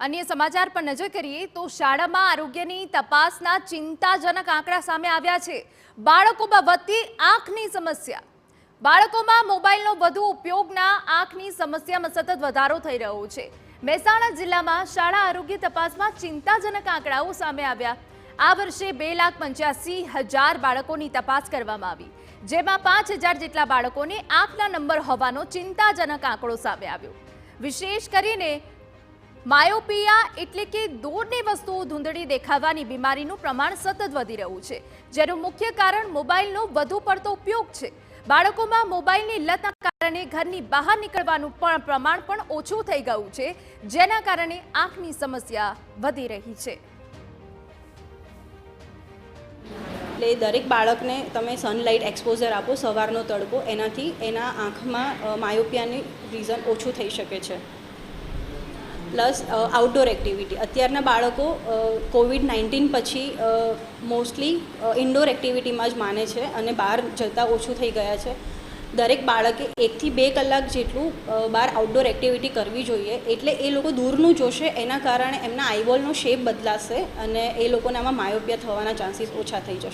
अन्य समाचार पर नजर करिए तो शाळाમાં આરોગ્યની તપાસના ચિંતાજનક આંકડા સામે આવ્યા છે। બાળકોમાં વધતી આંખની સમસ્યા। બાળકોમાં મોબાઈલનો વધુ ઉપયોગના આંખની સમસ્યામાં સતત વધારો થઈ રહ્યો છે। મહેસાણા જિલ્લામાં શાળા આરોગ્ય તપાસમાં ચિંતાજનક આંકડાઓ સામે આવ્યા। આ વર્ષે 2,85,000 બાળકોની તપાસ કરવામાં આવી, જેમાં 5,000 જેટલા બાળકોને આંખના નંબર હોવાનો ચિંતાજનક આંકડો સામે આવ્યો। વિશેષ કરીને માયોપિયા એટલે કે દૂરની વસ્તુઓ ધૂંધળી દેખાવાની બીમારીનું પ્રમાણ સતત વધી રહ્યું છે, જેનું મુખ્ય કારણ મોબાઈલનો વધુ પડતો ઉપયોગ છે। બાળકોમાં મોબાઈલની લતના કારણે ઘરની બહાર નીકળવાનું પ્રમાણ પણ ઓછું થઈ ગયું છે, જેના કારણે આંખની સમસ્યા વધી રહી છે। એટલે દરેક બાળકને તમે સનલાઇટ એક્સપોઝર આપો, સવારનો તડકો, એનાથી એના આંખમાં માયોપિયાની રીઝન ઓછું થઈ શકે છે। પ્લસ આઉટડોર એક્ટિવિટી, અત્યારના બાળકો કોવિડ-19 પછી મોસ્ટલી ઇન્ડોર એક્ટિવિટીમાં જ માને છે અને બહાર જતાં ઓછું થઈ ગયા છે। દરેક બાળકે 1 થી 2 કલાક જેટલું બહાર આઉટડોર એક્ટિવિટી કરવી જોઈએ, એટલે એ લોકો દૂરનું જોશે, એના કારણે એમના આઈબોલનો શેપ બદલાશે અને એ લોકોને આમાં માયોપિયા થવાના ચાન્સીસ ઓછા થઈ જશે।